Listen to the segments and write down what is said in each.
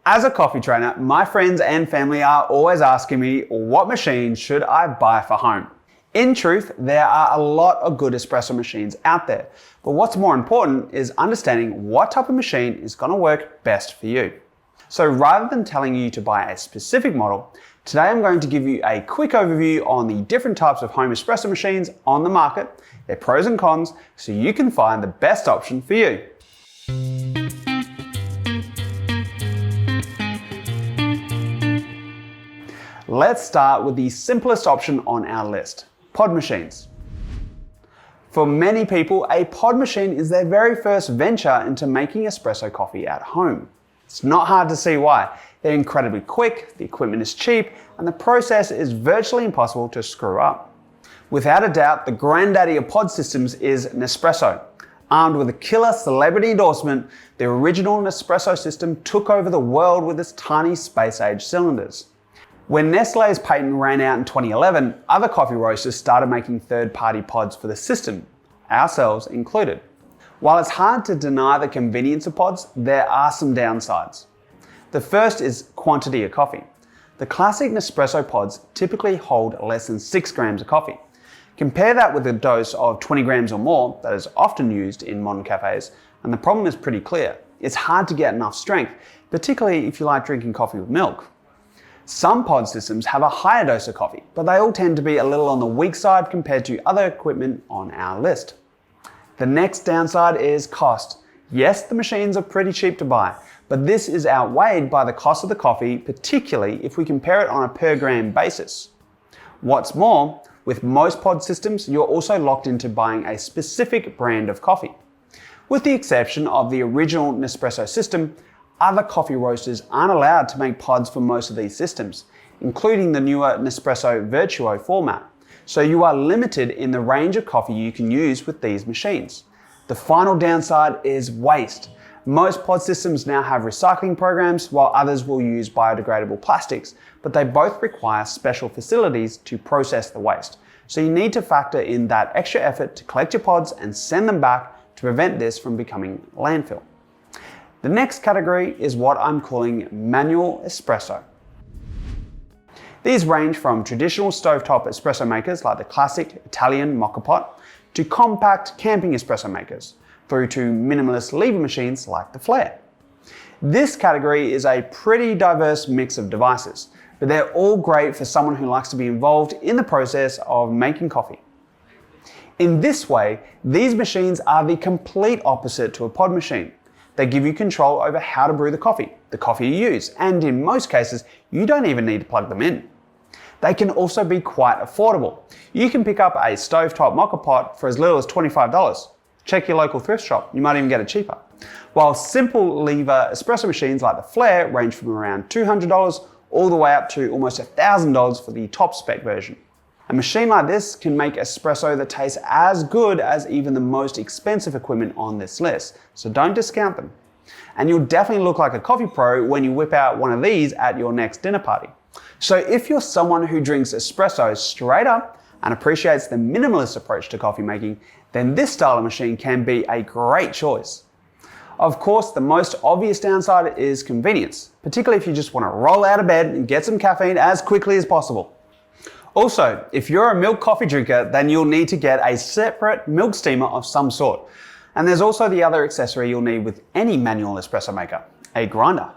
As a coffee trainer, my friends and family are always asking me, what machine should I buy for home? In truth, there are a lot of good espresso machines out there, but what's more important is understanding what type of machine is going to work best for you. So rather than telling you to buy a specific model, today I'm going to give you a quick overview on the different types of home espresso machines on the market, their pros and cons, so you can find the best option for you. Let's start with the simplest option on our list, pod machines. For many people, a pod machine is their very first venture into making espresso coffee at home. It's not hard to see why. They're incredibly quick, the equipment is cheap, and the process is virtually impossible to screw up. Without a doubt, the granddaddy of pod systems is Nespresso. Armed with a killer celebrity endorsement, the original Nespresso system took over the world with its tiny space-age cylinders. When Nestlé's patent ran out in 2011, other coffee roasters started making third-party pods for the system, ourselves included. While it's hard to deny the convenience of pods, there are some downsides. The first is quantity of coffee. The classic Nespresso pods typically hold less than 6 grams of coffee. Compare that with a dose of 20 grams or more that is often used in modern cafes, and the problem is pretty clear. It's hard to get enough strength, particularly if you like drinking coffee with milk. Some pod systems have a higher dose of coffee, but they all tend to be a little on the weak side compared to other equipment on our list. The next downside is cost. Yes, the machines are pretty cheap to buy, but this is outweighed by the cost of the coffee, particularly if we compare it on a per gram basis. What's more, with most pod systems, you're also locked into buying a specific brand of coffee. With the exception of the original Nespresso system, other coffee roasters aren't allowed to make pods for most of these systems, including the newer Nespresso Virtuo format. So you are limited in the range of coffee you can use with these machines. The final downside is waste. Most pod systems now have recycling programs, while others will use biodegradable plastics, but they both require special facilities to process the waste. So you need to factor in that extra effort to collect your pods and send them back to prevent this from becoming landfill. The next category is what I'm calling manual espresso. These range from traditional stovetop espresso makers like the classic Italian moka pot to compact camping espresso makers, through to minimalist lever machines like the Flare. This category is a pretty diverse mix of devices, but they're all great for someone who likes to be involved in the process of making coffee. In this way, these machines are the complete opposite to a pod machine. They give you control over how to brew the coffee you use, and in most cases, you don't even need to plug them in. They can also be quite affordable. You can pick up a stovetop moka pot for as little as $25. Check your local thrift shop, you might even get it cheaper. While simple lever espresso machines like the Flare range from around $200 all the way up to almost $1,000 for the top spec version. A machine like this can make espresso that tastes as good as even the most expensive equipment on this list, so don't discount them. And you'll definitely look like a coffee pro when you whip out one of these at your next dinner party. So if you're someone who drinks espresso straight up and appreciates the minimalist approach to coffee making, then this style of machine can be a great choice. Of course, the most obvious downside is convenience, particularly if you just want to roll out of bed and get some caffeine as quickly as possible. Also, if you're a milk coffee drinker, then you'll need to get a separate milk steamer of some sort. And there's also the other accessory you'll need with any manual espresso maker, a grinder.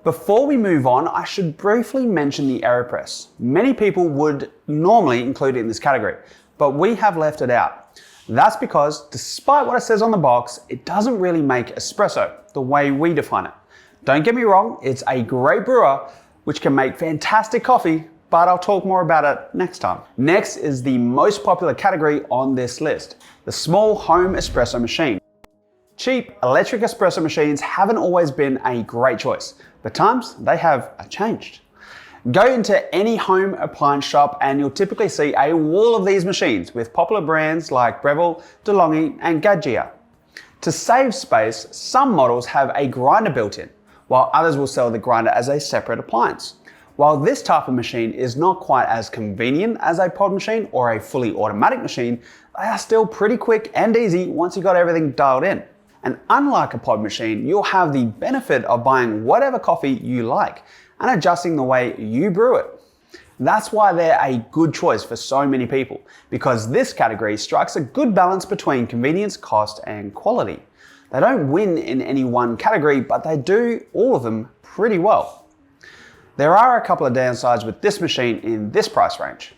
Before we move on, I should briefly mention the AeroPress. Many people would normally include it in this category, but we have left it out. That's because, despite what it says on the box, it doesn't really make espresso the way we define it. Don't get me wrong, it's a great brewer, which can make fantastic coffee, but I'll talk more about it next time. Next is the most popular category on this list, the small home espresso machine. Cheap electric espresso machines haven't always been a great choice, but times they have changed. Go into any home appliance shop and you'll typically see a wall of these machines with popular brands like Breville, DeLonghi and Gaggia. To save space, some models have a grinder built in, while others will sell the grinder as a separate appliance. While this type of machine is not quite as convenient as a pod machine or a fully automatic machine, they are still pretty quick and easy once you've got everything dialed in. And unlike a pod machine, you'll have the benefit of buying whatever coffee you like and adjusting the way you brew it. That's why they're a good choice for so many people, because this category strikes a good balance between convenience, cost, and quality. They don't win in any one category, but they do all of them pretty well. There are a couple of downsides with this machine in this price range.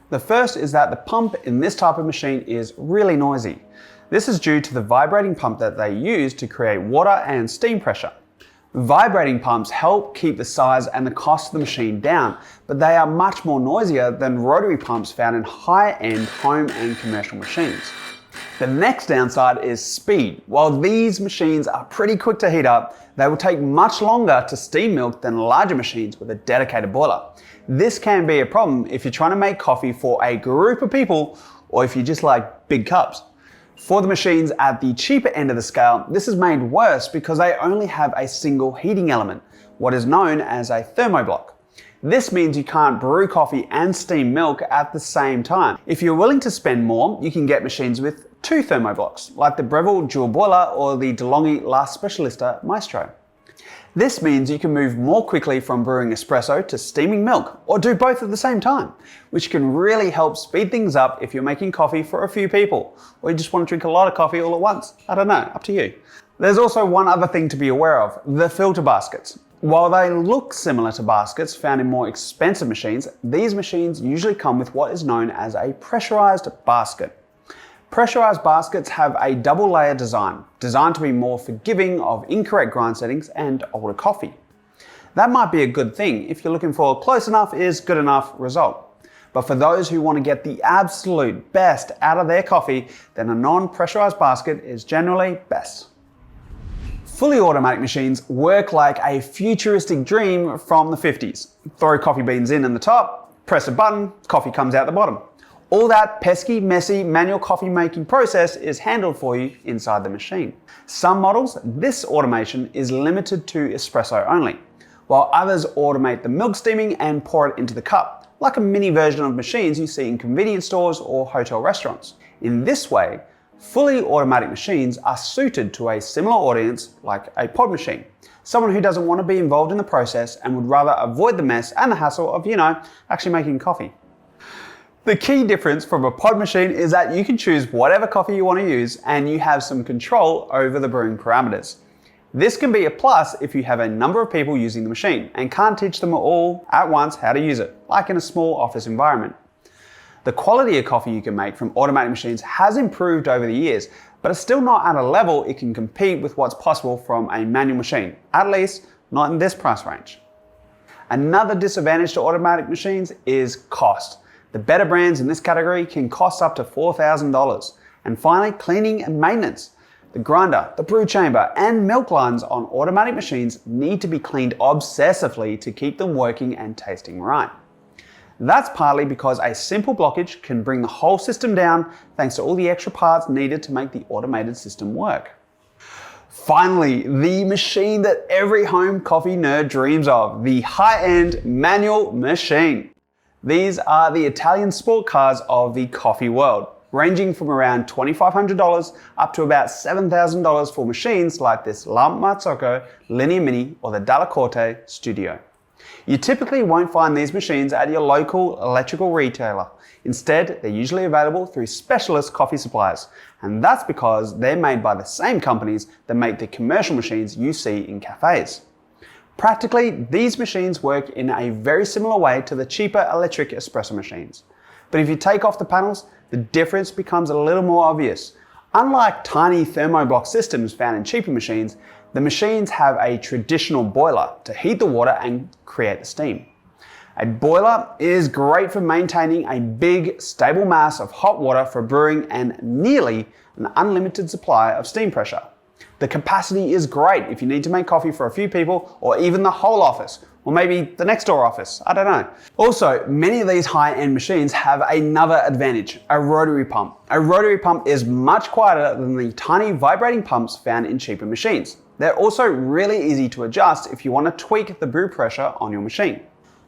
The first is that the pump in this type of machine is really noisy. This is due to the vibrating pump that they use to create water and steam pressure. Vibrating pumps help keep the size and the cost of the machine down, but they are much more noisier than rotary pumps found in high-end home and commercial machines. The next downside is speed. While these machines are pretty quick to heat up, they will take much longer to steam milk than larger machines with a dedicated boiler. This can be a problem if you're trying to make coffee for a group of people or if you just like big cups. For the machines at the cheaper end of the scale, this is made worse because they only have a single heating element, what is known as a thermoblock. This means you can't brew coffee and steam milk at the same time. If you're willing to spend more, you can get machines with two thermoblocks, like the Breville Dual Boiler or the DeLonghi La Specialista Maestro. This means you can move more quickly from brewing espresso to steaming milk, or do both at the same time, which can really help speed things up if you're making coffee for a few people, or you just want to drink a lot of coffee all at once. I don't know, up to you. There's also one other thing to be aware of, the filter baskets. While they look similar to baskets found in more expensive machines, these machines usually come with what is known as a pressurized basket. Pressurized baskets have a double layer design, designed to be more forgiving of incorrect grind settings and older coffee. That might be a good thing if you're looking for close enough is good enough result. But for those who want to get the absolute best out of their coffee, then a non-pressurized basket is generally best. Fully automatic machines work like a futuristic dream from the 50s. Throw coffee beans in the top, press a button, coffee comes out the bottom. All that pesky, messy, manual coffee making process is handled for you inside the machine. Some models, this automation is limited to espresso only, while others automate the milk steaming and pour it into the cup, like a mini version of machines you see in convenience stores or hotel restaurants. In this way, fully automatic machines are suited to a similar audience like a pod machine, someone who doesn't want to be involved in the process and would rather avoid the mess and the hassle of, actually making coffee. The key difference from a pod machine is that you can choose whatever coffee you want to use and you have some control over the brewing parameters. This can be a plus if you have a number of people using the machine and can't teach them all at once how to use it, like in a small office environment. The quality of coffee you can make from automatic machines has improved over the years, but it's still not at a level it can compete with what's possible from a manual machine, at least not in this price range. Another disadvantage to automatic machines is cost. The better brands in this category can cost up to $4,000. And finally, cleaning and maintenance. The grinder, the brew chamber, and milk lines on automatic machines need to be cleaned obsessively to keep them working and tasting right. That's partly because a simple blockage can bring the whole system down thanks to all the extra parts needed to make the automated system work. Finally, the machine that every home coffee nerd dreams of, the high-end manual machine. These are the Italian sport cars of the coffee world, ranging from around $2,500 up to about $7,000 for machines like this La Marzocco, Linea Mini, or the Dalla Corte Studio. You typically won't find these machines at your local electrical retailer. Instead, they're usually available through specialist coffee suppliers, and that's because they're made by the same companies that make the commercial machines you see in cafes. Practically, these machines work in a very similar way to the cheaper electric espresso machines. But if you take off the panels, the difference becomes a little more obvious. Unlike tiny thermoblock systems found in cheaper machines, the machines have a traditional boiler to heat the water and create the steam. A boiler is great for maintaining a big, stable mass of hot water for brewing and nearly an unlimited supply of steam pressure. The capacity is great if you need to make coffee for a few people or even the whole office, or maybe the next door office, I don't know. Also, many of these high-end machines have another advantage, a rotary pump. A rotary pump is much quieter than the tiny vibrating pumps found in cheaper machines. They're also really easy to adjust if you want to tweak the brew pressure on your machine.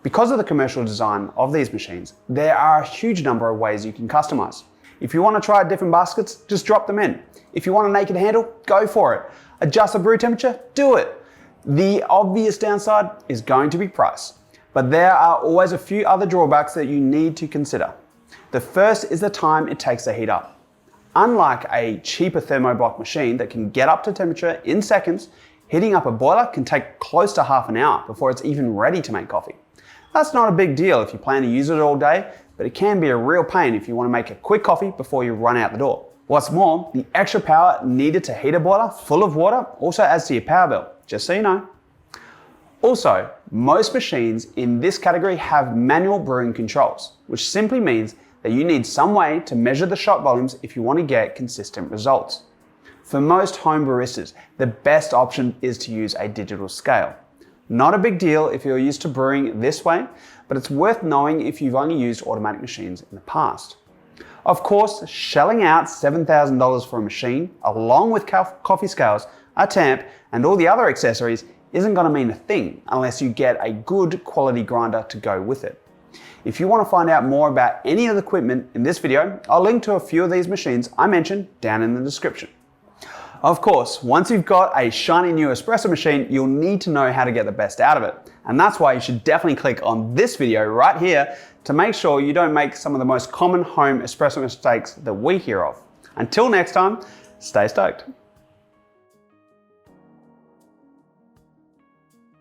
Because of the commercial design of these machines, there are a huge number of ways you can customize. If you want to try different baskets, just drop them in. If you want a naked handle, go for it. Adjust the brew temperature, do it. The obvious downside is going to be price, but there are always a few other drawbacks that you need to consider. The first is the time it takes to heat up. Unlike a cheaper thermoblock machine that can get up to temperature in seconds, heating up a boiler can take close to half an hour before it's even ready to make coffee. That's not a big deal if you plan to use it all day, but it can be a real pain if you want to make a quick coffee before you run out the door. What's more, the extra power needed to heat a boiler full of water also adds to your power bill, just so you know. Also, most machines in this category have manual brewing controls, which simply means that you need some way to measure the shot volumes if you want to get consistent results. For most home baristas, the best option is to use a digital scale. Not a big deal if you're used to brewing this way, but it's worth knowing if you've only used automatic machines in the past. Of course, shelling out $7,000 for a machine, along with coffee scales, a temp, and all the other accessories isn't going to mean a thing unless you get a good quality grinder to go with it. If you want to find out more about any of the equipment in this video, I'll link to a few of these machines I mentioned down in the description. Of course, once you've got a shiny new espresso machine, you'll need to know how to get the best out of it. And that's why you should definitely click on this video right here to make sure you don't make some of the most common home espresso mistakes that we hear of. Until next time, stay stoked.